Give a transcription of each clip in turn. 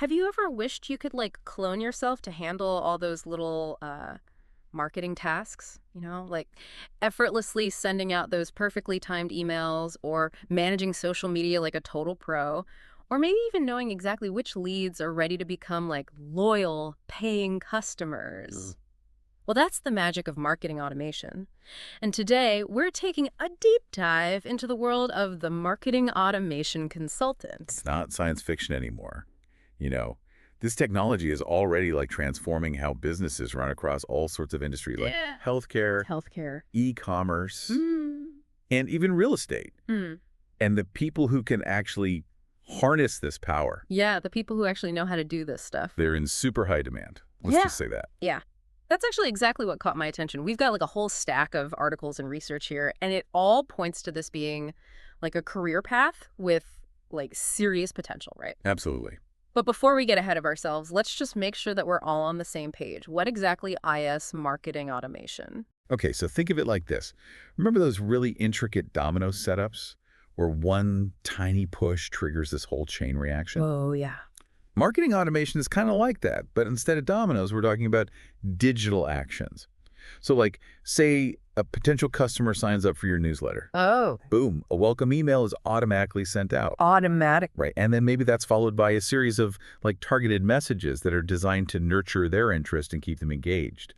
Have you ever wished you could like clone yourself to handle all those little marketing tasks, like effortlessly sending out those perfectly timed emails or managing social media like a total pro, or maybe even knowing exactly which leads are ready to become like loyal, paying Mm. customers? Well, that's the magic of marketing automation. And today, we're taking a deep dive into the world of the marketing automation It's consultant. not science fiction anymore. You know, this technology is already like transforming how businesses run across all sorts of industries like Yeah. healthcare, Healthcare. e-commerce, Mm. and even real estate. Hmm. And the people who can actually harness this power, Yeah, the people who actually know how to do this stuff. they're in super high demand. Let's Yeah. just say that. Yeah. That's actually exactly what caught my attention. We've got like a whole stack of articles and research here, and it all points to this being like a career path with like serious potential, right? Absolutely. But before we get ahead of ourselves, let's just make sure that we're all on the same page. What exactly is marketing automation? Okay, so think of it like this. Remember those really intricate domino setups where one tiny push triggers this whole chain reaction? Oh, yeah. Marketing automation is kind of like that, but instead of dominoes, we're talking about digital actions. So like, say a potential customer signs up for your newsletter. Oh, Boom, a welcome email is automatically sent out. automatic. Right, and then maybe that's followed by a series of like targeted messages that are designed to nurture their interest and keep them engaged.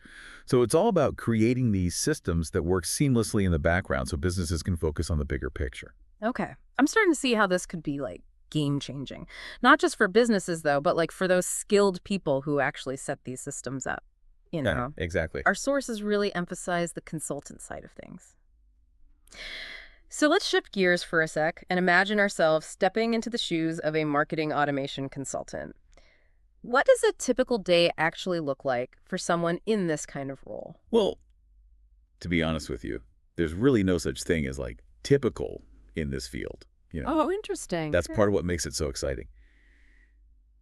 So it's all about creating these systems that work seamlessly in the background so businesses can focus on the bigger picture. Okay. I'm starting to see how this could be like game changing. Not just for businesses though, but like for those skilled people who actually set these systems up. You Yeah, know, exactly. our sources really emphasize the consultant side of things. So let's shift gears for a sec and imagine ourselves stepping into the shoes of a marketing automation consultant. What does a typical day actually look like for someone in this kind of role? Well, to be honest with you, there's really no such thing as like typical in this field. Oh, interesting. That's part of what makes it so exciting.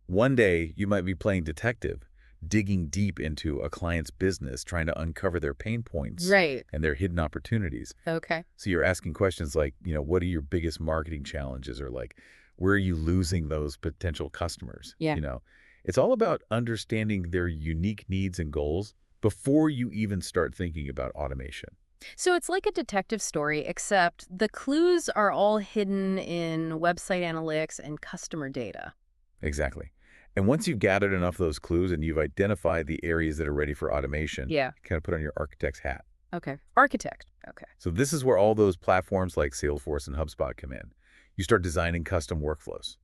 One day, you might be playing detective, digging deep into a client's business, trying to uncover their pain points Right. and their hidden opportunities. Okay. So you're asking questions like, what are your biggest marketing challenges? Or like, where are you losing those potential customers? Yeah. It's all about understanding their unique needs and goals before you even start thinking about automation. So it's like a detective story, except the clues are all hidden in website analytics and customer data. Exactly. And once you've gathered enough of those clues and you've identified the areas that are ready for automation, Yeah. you kind of put on your architect's hat. Okay. Architect. Okay. So this is where all those platforms like Salesforce and HubSpot come in. You start designing custom workflows.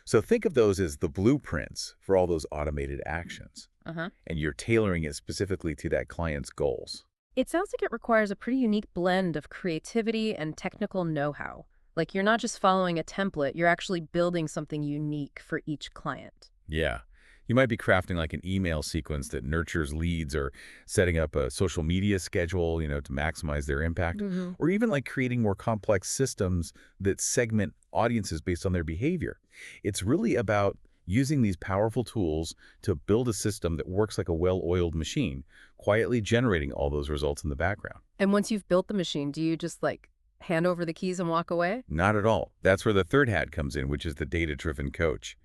So think of those as the blueprints for all those automated actions, Uh-huh. and you're tailoring it specifically to that client's goals. It sounds like it requires a pretty unique blend of creativity and technical know-how. Like you're not just following a template, you're actually building something unique for each client. Yeah. You might be crafting like an email sequence that nurtures leads or setting up a social media schedule, to maximize their impact, Hmm. or even like creating more complex systems that segment audiences based on their behavior. It's really about using these powerful tools to build a system that works like a well-oiled machine, quietly generating all those results in the background. And once you've built the machine, do you just like hand over the keys and walk away? Not at all. That's where the third hat comes in, which is the data-driven coach.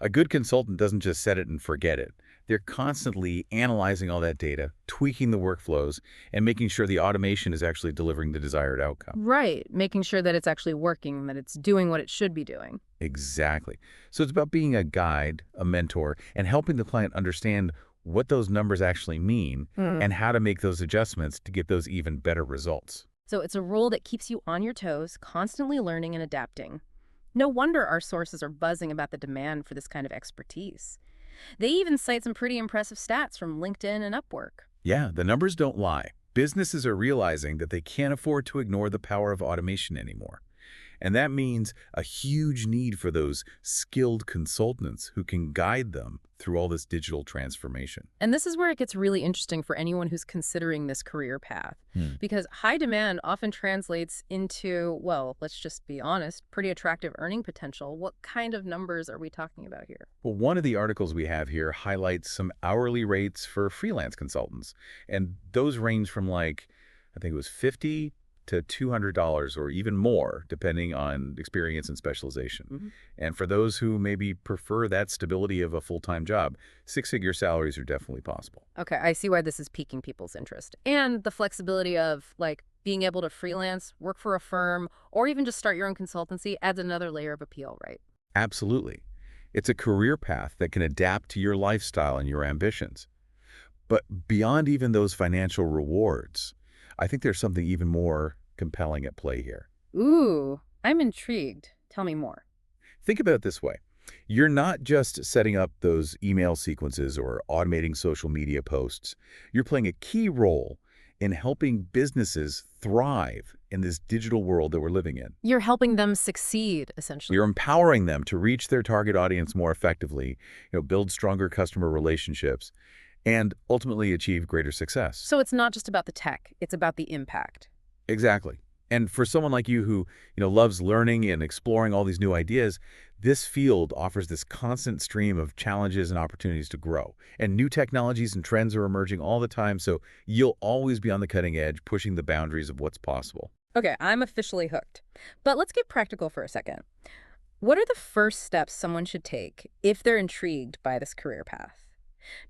A good consultant doesn't just set it and forget it. They're constantly analyzing all that data, tweaking the workflows, and making sure the automation is actually delivering the desired outcome. Right. Making sure that it's actually working, that it's doing what it should be doing. Exactly. So it's about being a guide, a mentor, and helping the client understand what those numbers actually mean and how to make those adjustments to get those even better results. So it's a role that keeps you on your toes, constantly learning and adapting. No wonder our sources are buzzing about the demand for this kind of expertise. They even cite some pretty impressive stats from LinkedIn and Upwork. Yeah, the numbers don't lie. Businesses are realizing that they can't afford to ignore the power of automation anymore. And that means a huge need for those skilled consultants who can guide them through all this digital transformation. And this is where it gets really interesting for anyone who's considering this career path. Because high demand often translates into, well, let's just be honest, pretty attractive earning potential. What kind of numbers are we talking about here? Well, one of the articles we have here highlights some hourly rates for freelance consultants. And those range from like, I think it was 50 to $200 or even more, depending on experience and specialization. And for those who maybe prefer that stability of a full-time job, six-figure salaries are definitely possible. Okay, I see why this is piquing people's interest. And the flexibility of, like, being able to freelance, work for a firm, or even just start your own consultancy adds another layer of appeal, right? Absolutely. It's a career path that can adapt to your lifestyle and your ambitions. But beyond even those financial rewards, I think there's something even more compelling at play here. Ooh, I'm intrigued. Tell me more. Think about it this way. You're not just setting up those email sequences or automating social media posts. You're playing a key role in helping businesses thrive in this digital world that we're living in. You're helping them succeed, essentially. You're empowering them to reach their target audience more effectively, build stronger customer relationships, and ultimately achieve greater success. So it's not just about the tech, it's about the impact. Exactly. And for someone like you who, loves learning and exploring all these new ideas, this field offers this constant stream of challenges and opportunities to grow. And new technologies and trends are emerging all the time, so you'll always be on the cutting edge, pushing the boundaries of what's possible. Okay, I'm officially hooked. But let's get practical for a second. What are the first steps someone should take if they're intrigued by this career path?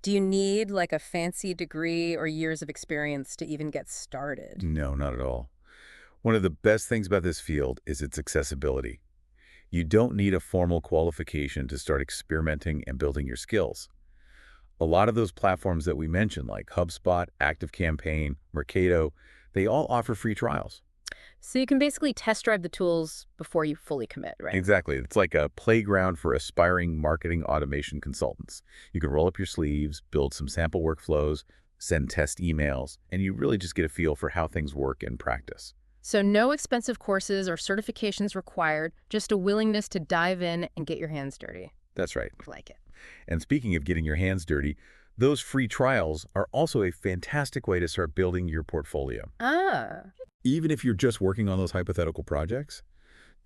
Do you need like a fancy degree or years of experience to even get started? No, not at all. One of the best things about this field is its accessibility. You don't need a formal qualification to start experimenting and building your skills. A lot of those platforms that we mentioned, like HubSpot, ActiveCampaign, Marketo, they all offer free trials. So you can basically test drive the tools before you fully commit, right? Exactly. It's like a playground for aspiring marketing automation consultants. You can roll up your sleeves, build some sample workflows, send test emails, and you really just get a feel for how things work in practice. So no expensive courses or certifications required, just a willingness to dive in and get your hands dirty. That's right. I like it. And speaking of getting your hands dirty, those free trials are also a fantastic way to start building your portfolio. Ah, Even if you're just working on those hypothetical projects,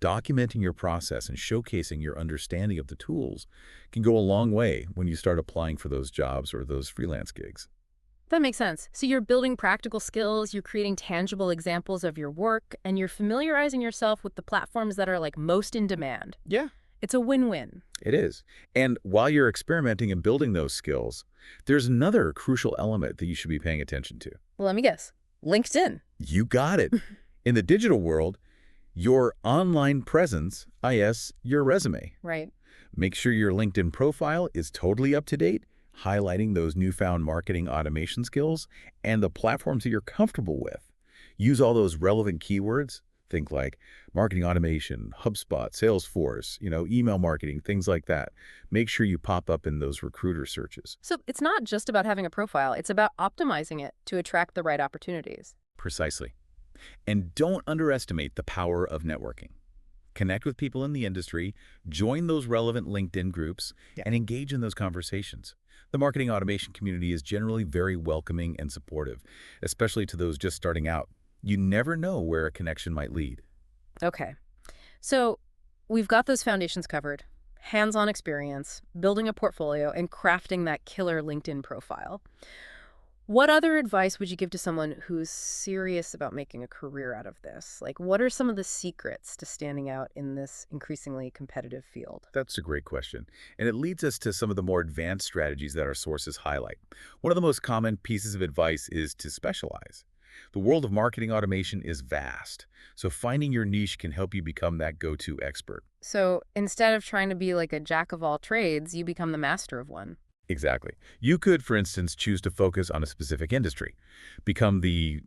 documenting your process and showcasing your understanding of the tools can go a long way when you start applying for those jobs or those freelance gigs. that makes sense. So you're building practical skills, you're creating tangible examples of your work, and you're familiarizing yourself with the platforms that are like most in demand. Yeah, It's a win-win. it is. And while you're experimenting and building those skills, there's another crucial element that you should be paying attention to. Well, let me guess. LinkedIn. You got it. In the digital world, your online presence, i.e., your resume. Right. Make sure your LinkedIn profile is totally up to date, highlighting those newfound marketing automation skills and the platforms that you're comfortable with. Use all those relevant keywords. Think like marketing automation, HubSpot, Salesforce, email marketing, things like that. Make sure you pop up in those recruiter searches. So it's not just about having a profile, it's about optimizing it to attract the right opportunities. Precisely. And don't underestimate the power of networking. Connect with people in the industry, join those relevant LinkedIn groups, and engage in those conversations. The marketing automation community is generally very welcoming and supportive, especially to those just starting out. You never know where a connection might lead. Okay. So we've got those foundations covered. Hands-on experience, building a portfolio, and crafting that killer LinkedIn profile. What other advice would you give to someone who's serious about making a career out of this? Like, what are some of the secrets to standing out in this increasingly competitive field? That's a great question. And it leads us to some of the more advanced strategies that our sources highlight. One of the most common pieces of advice is to specialize. The world of marketing automation is vast, so finding your niche can help you become that go-to expert. So instead of trying to be like a jack of all trades, you become the master of one. Exactly. You could, for instance, choose to focus on a specific industry, become the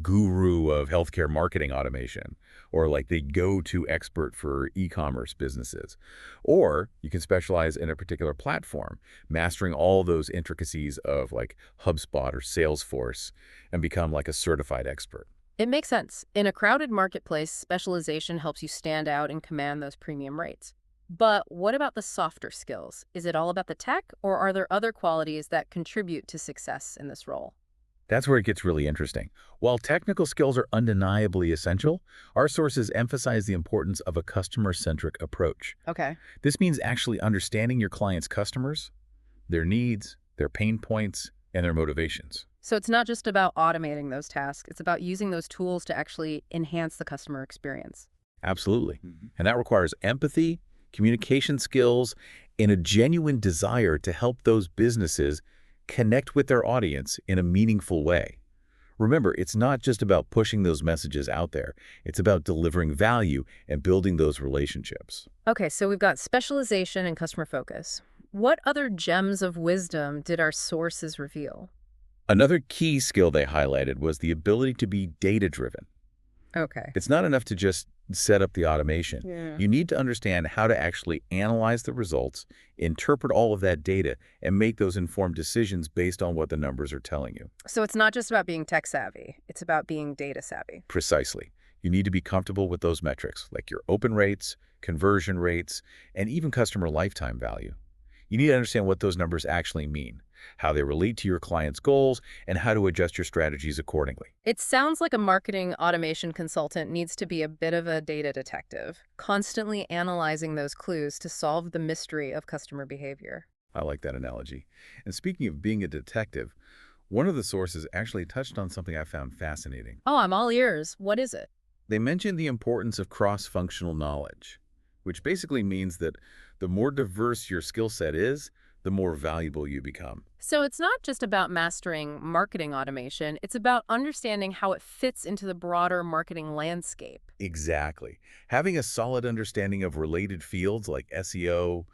guru of healthcare marketing automation, or like the go-to expert for e-commerce businesses. Or you can specialize in a particular platform, mastering all those intricacies of like HubSpot or Salesforce, and become like a certified expert. It makes sense. In a crowded marketplace, specialization helps you stand out and command those premium rates. But what about the softer skills? Is it all about the tech, or are there other qualities that contribute to success in this role? That's where it gets really interesting. While technical skills are undeniably essential, our sources emphasize the importance of a customer-centric approach. Okay. This means actually understanding your client's customers, their needs, their pain points, and their motivations. So it's not just about automating those tasks, it's about using those tools to actually enhance the customer experience. Absolutely. And that requires empathy, communication skills, and a genuine desire to help those businesses connect with their audience in a meaningful way. Remember, it's not just about pushing those messages out there. It's about delivering value and building those relationships. Okay, so we've got specialization and customer focus. What other gems of wisdom did our sources reveal? Another key skill they highlighted was the ability to be data-driven. Okay. It's not enough to just set up the automation. Yeah. You need to understand how to actually analyze the results, interpret all of that data, and make those informed decisions based on what the numbers are telling you. So it's not just about being tech savvy, it's about being data savvy. Precisely. You need to be comfortable with those metrics, like your open rates, conversion rates, and even customer lifetime value. You need to understand what those numbers actually mean, how they relate to your client's goals, and how to adjust your strategies accordingly. It sounds like a marketing automation consultant needs to be a bit of a data detective, constantly analyzing those clues to solve the mystery of customer behavior. I like that analogy. And speaking of being a detective, one of the sources actually touched on something I found fascinating. Oh, I'm all ears. What is it? They mentioned the importance of cross-functional knowledge, which basically means that the more diverse your skill set is, the more valuable you become. So it's not just about mastering marketing automation, it's about understanding how it fits into the broader marketing landscape. Exactly. Having a solid understanding of related fields like SEO,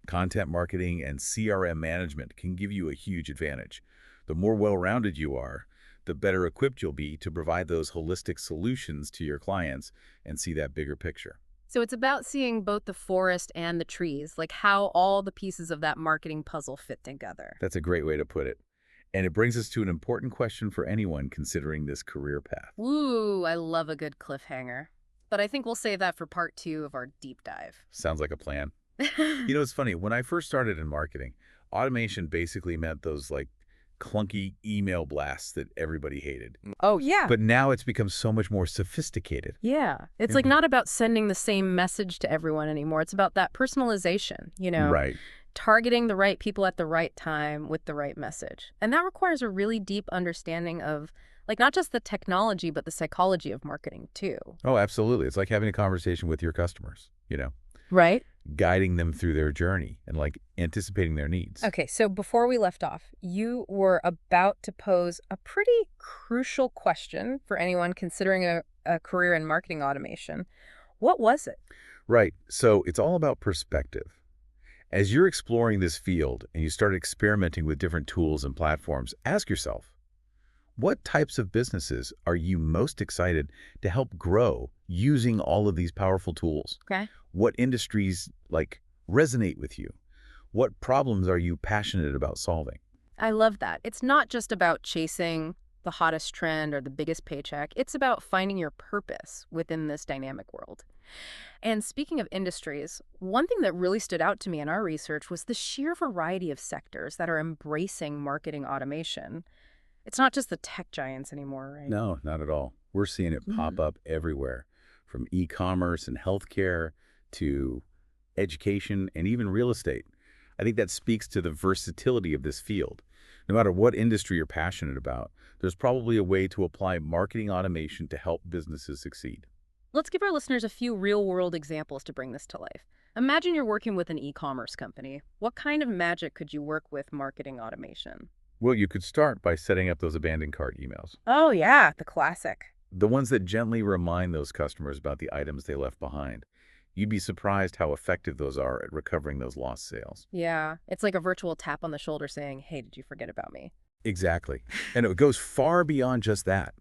content marketing, and CRM management can give you a huge advantage. The more well-rounded you are, the better equipped you'll be to provide those holistic solutions to your clients and see that bigger picture. So it's about seeing both the forest and the trees, like how all the pieces of that marketing puzzle fit together. That's a great way to put it. And it brings us to an important question for anyone considering this career path. Ooh, I love a good cliffhanger. But I think we'll save that for part 2 of our deep dive. Sounds like a plan. You know, it's funny. When I first started in marketing, automation basically meant those clunky email blasts that everybody hated. Oh, yeah. But now it's become so much more sophisticated. Yeah. It's like not about sending the same message to everyone anymore. It's about that personalization, Right. targeting the right people at the right time with the right message. And that requires a really deep understanding of, not just the technology, but the psychology of marketing, too. Oh, absolutely. It's like having a conversation with your customers, Right? guiding them through their journey and anticipating their needs. Okay, so before we left off, you were about to pose a pretty crucial question for anyone considering a career in marketing automation. What was it? Right. So it's all about perspective. As you're exploring this field and you start experimenting with different tools and platforms, ask yourself, what types of businesses are you most excited to help grow using all of these powerful tools? Okay. What industries resonate with you? What problems are you passionate about solving? I love that. It's not just about chasing the hottest trend or the biggest paycheck. It's about finding your purpose within this dynamic world. And speaking of industries, one thing that really stood out to me in our research was the sheer variety of sectors that are embracing marketing automation. It's not just the tech giants anymore, right? No, not at all. We're seeing it pop up everywhere, from e-commerce and healthcare to education and even real estate. I think that speaks to the versatility of this field. No matter what industry you're passionate about, there's probably a way to apply marketing automation to help businesses succeed. Let's give our listeners a few real-world examples to bring this to life. Imagine you're working with an e-commerce company. What kind of magic could you work with marketing automation? Well, you could start by setting up those abandoned cart emails, Oh, yeah, the classic. the ones that gently remind those customers about the items they left behind. You'd be surprised how effective those are at recovering those lost sales. Yeah, it's like a virtual tap on the shoulder saying, hey, did you forget about me? Exactly. And it goes far beyond just that.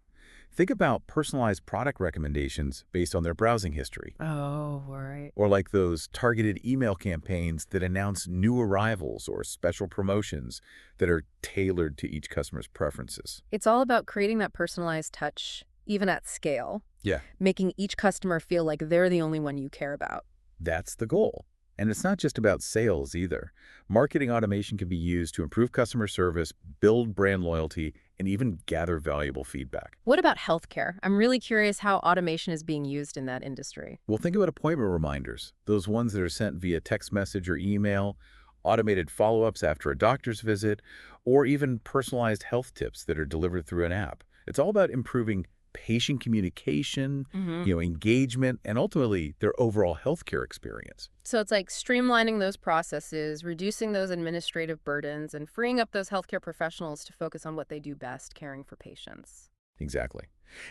Think about personalized product recommendations based on their browsing history, Oh, right. or like those targeted email campaigns that announce new arrivals or special promotions that are tailored to each customer's preferences. It's all about creating that personalized touch, even at scale, Yeah. making each customer feel like they're the only one you care about. That's the goal. And it's not just about sales either. Marketing automation can be used to improve customer service, build brand loyalty, and even gather valuable feedback. What about healthcare? I'm really curious how automation is being used in that industry. Well, think about appointment reminders, those ones that are sent via text message or email. automated follow-ups after a doctor's visit, or even personalized health tips that are delivered through an app. It's all about improving patient communication, Hmm. engagement, and ultimately their overall healthcare experience. So it's like streamlining those processes, reducing those administrative burdens, and freeing up those healthcare professionals to focus on what they do best, caring for patients. Exactly.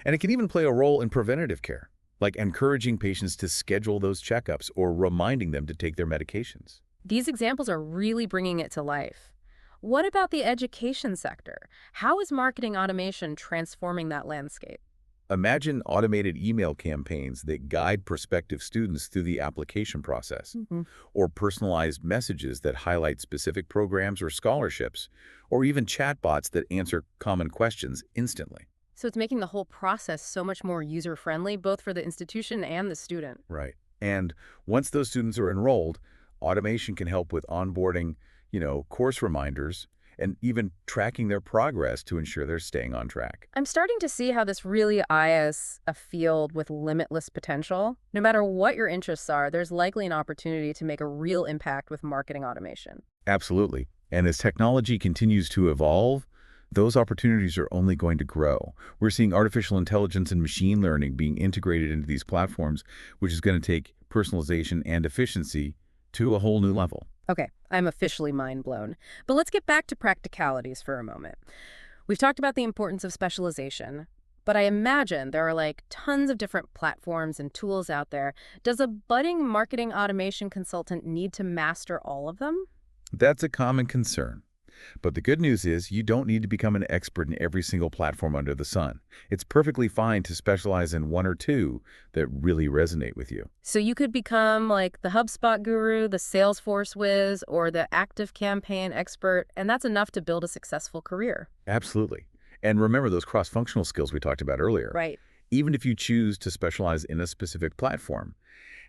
And it can even play a role in preventative care, like encouraging patients to schedule those checkups or reminding them to take their medications. These examples are really bringing it to life. What about the education sector? How is marketing automation transforming that landscape? Imagine automated email campaigns that guide prospective students through the application process, Hmm. or personalized messages that highlight specific programs or scholarships, or even chatbots that answer common questions instantly. So it's making the whole process so much more user-friendly, both for the institution and the student. Right. And once those students are enrolled, automation can help with onboarding, course reminders, and even tracking their progress to ensure they're staying on track. I'm starting to see how this really is a field with limitless potential. No matter what your interests are, there's likely an opportunity to make a real impact with marketing automation. Absolutely. And as technology continues to evolve, those opportunities are only going to grow. We're seeing artificial intelligence and machine learning being integrated into these platforms, which is going to take personalization and efficiency to a whole new level. Okay, I'm officially mind blown. But let's get back to practicalities for a moment. We've talked about the importance of specialization, but I imagine there are like tons of different platforms and tools out there. Does a budding marketing automation consultant need to master all of them? That's a common concern. But the good news is you don't need to become an expert in every single platform under the sun. It's perfectly fine to specialize in one or two that really resonate with you. So you could become like the HubSpot guru, the Salesforce whiz, or the active campaign expert, and that's enough to build a successful career. Absolutely. And remember those cross-functional skills we talked about earlier. Right. Even if you choose to specialize in a specific platform,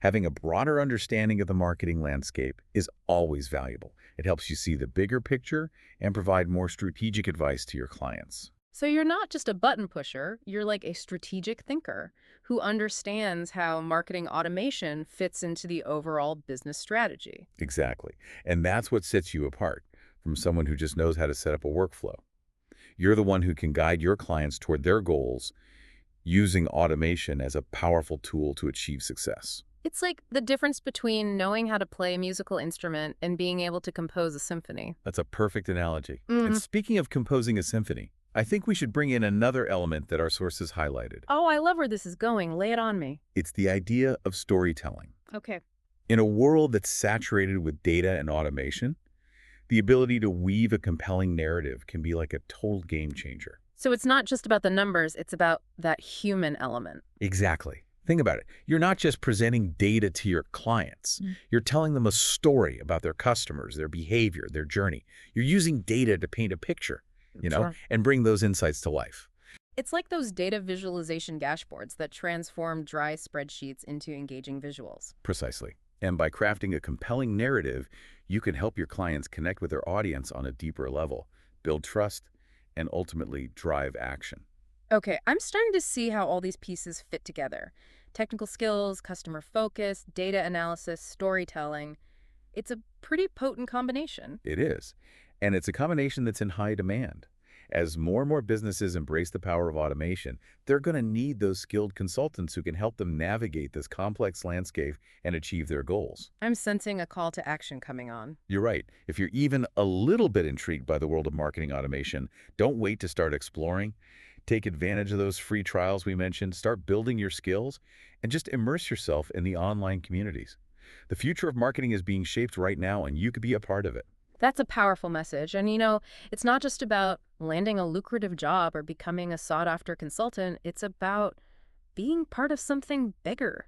having a broader understanding of the marketing landscape is always valuable. It helps you see the bigger picture and provide more strategic advice to your clients. So you're not just a button pusher, you're like a strategic thinker who understands how marketing automation fits into the overall business strategy. Exactly. And that's what sets you apart from someone who just knows how to set up a workflow. You're the one who can guide your clients toward their goals using automation as a powerful tool to achieve success. It's like the difference between knowing how to play a musical instrument and being able to compose a symphony. That's a perfect analogy. And Hmm. speaking of composing a symphony, I think we should bring in another element that our sources highlighted. Oh, I love where this is going. Lay it on me. It's the idea of storytelling. Okay. In a world that's saturated with data and automation, the ability to weave a compelling narrative can be like a total game changer. So it's not just about the numbers, it's about that human element. Exactly. Think about it. You're not just presenting data to your clients. You're telling them a story about their customers, their behavior, their journey. You're using data to paint a picture, Sure. and bring those insights to life. It's like those data visualization dashboards that transform dry spreadsheets into engaging visuals. Precisely. And by crafting a compelling narrative, you can help your clients connect with their audience on a deeper level, build trust, and ultimately drive action. Okay, I'm starting to see how all these pieces fit together. Technical skills, customer focus, data analysis, storytelling. It's a pretty potent combination. It is. And it's a combination that's in high demand. As more and more businesses embrace the power of automation, they're going to need those skilled consultants who can help them navigate this complex landscape and achieve their goals. I'm sensing a call to action coming on. You're right. If you're even a little bit intrigued by the world of marketing automation, don't wait to start exploring. Take advantage of those free trials we mentioned, start building your skills, and just immerse yourself in the online communities. The future of marketing is being shaped right now, and you could be a part of it. That's a powerful message. And it's not just about landing a lucrative job or becoming a sought-after consultant. It's about being part of something bigger,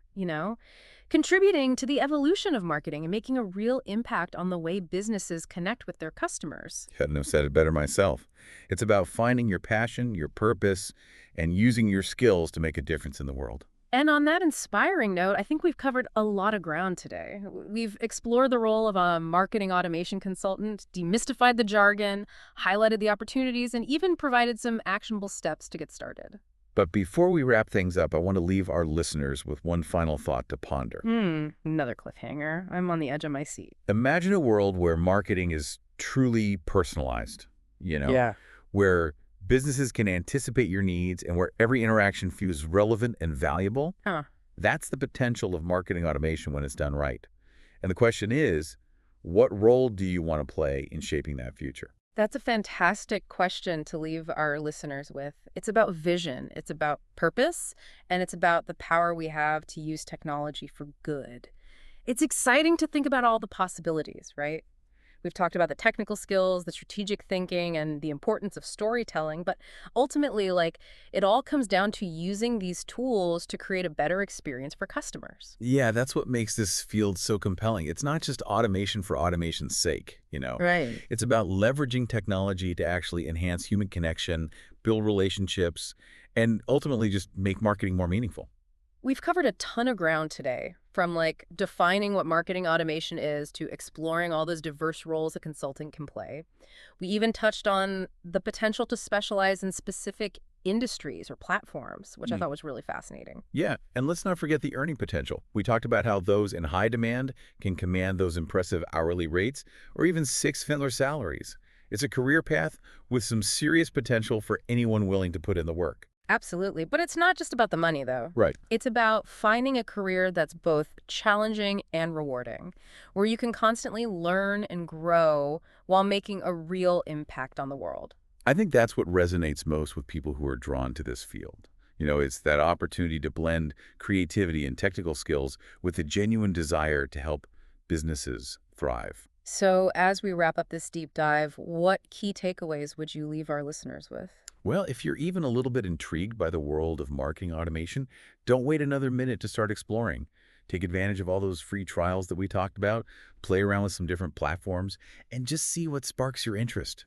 contributing to the evolution of marketing and making a real impact on the way businesses connect with their customers. Couldn't have said it better myself. It's about finding your passion, your purpose, and using your skills to make a difference in the world. And on that inspiring note, I think we've covered a lot of ground today. We've explored the role of a marketing automation consultant, demystified the jargon, highlighted the opportunities, and even provided some actionable steps to get started. But before we wrap things up, I want to leave our listeners with one final thought to ponder. Another cliffhanger. I'm on the edge of my seat. Imagine a world where marketing is truly personalized, Yeah. where businesses can anticipate your needs and where every interaction feels relevant and valuable. Huh. That's the potential of marketing automation when it's done right. And the question is, what role do you want to play in shaping that future? That's a fantastic question to leave our listeners with. It's about vision, it's about purpose, and it's about the power we have to use technology for good. It's exciting to think about all the possibilities, right? We've talked about the technical skills, the strategic thinking, and the importance of storytelling, but ultimately, it all comes down to using these tools to create a better experience for customers. Yeah, that's what makes this field so compelling. It's not just automation for automation's sake. Right. It's about leveraging technology to actually enhance human connection, build relationships, and ultimately just make marketing more meaningful. We've covered a ton of ground today, from defining what marketing automation is to exploring all those diverse roles a consultant can play. We even touched on the potential to specialize in specific industries or platforms, which I Mm. thought was really fascinating. Yeah, and let's not forget the earning potential. We talked about how those in high demand can command those impressive hourly rates or even six-figure salaries. It's a career path with some serious potential for anyone willing to put in the work. Absolutely. But it's not just about the money, though. Right. It's about finding a career that's both challenging and rewarding, where you can constantly learn and grow while making a real impact on the world. I think that's what resonates most with people who are drawn to this field. It's that opportunity to blend creativity and technical skills with a genuine desire to help businesses thrive. So, as we wrap up this deep dive, what key takeaways would you leave our listeners with? Well, if you're even a little bit intrigued by the world of marketing automation, don't wait another minute to start exploring. Take advantage of all those free trials that we talked about, play around with some different platforms, and just see what sparks your interest.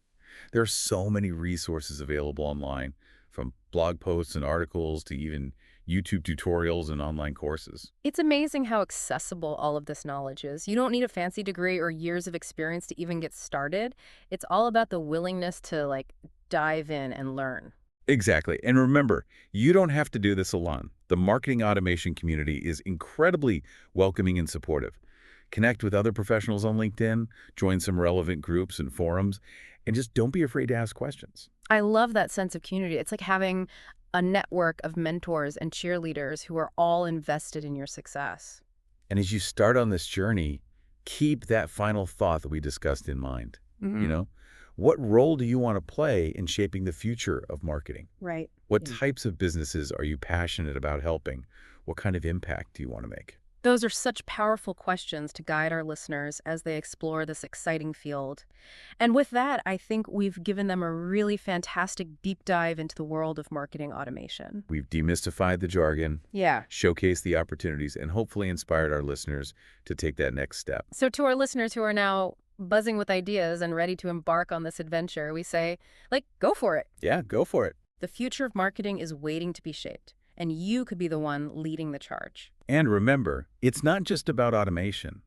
There are so many resources available online, from blog posts and articles to even YouTube tutorials and online courses. It's amazing how accessible all of this knowledge is. You don't need a fancy degree or years of experience to even get started. It's all about the willingness to dive in and learn. Exactly. And remember, you don't have to do this alone. The marketing automation community is incredibly welcoming and supportive. Connect with other professionals on LinkedIn, join some relevant groups and forums, and just don't be afraid to ask questions. I love that sense of community. It's like having a network of mentors and cheerleaders who are all invested in your success. And as you start on this journey, keep that final thought that we discussed in mind. You Hmm. know, what role do you want to play in shaping the future of marketing? Right. What types of businesses are you passionate about helping? What kind of impact do you want to make? Those are such powerful questions to guide our listeners as they explore this exciting field. And with that, I think we've given them a really fantastic deep dive into the world of marketing automation. We've demystified the jargon, Yeah. showcased the opportunities, and hopefully inspired our listeners to take that next step. So to our listeners who are now buzzing with ideas and ready to embark on this adventure, we say, go for it. Yeah, go for it. The future of marketing is waiting to be shaped, and you could be the one leading the charge. And remember, it's not just about automation.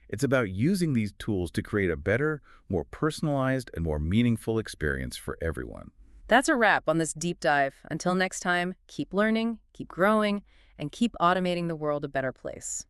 It's about using these tools to create a better, more personalized, and more meaningful experience for everyone. That's a wrap on this deep dive. Until next time, keep learning, keep growing, and keep automating the world a better place.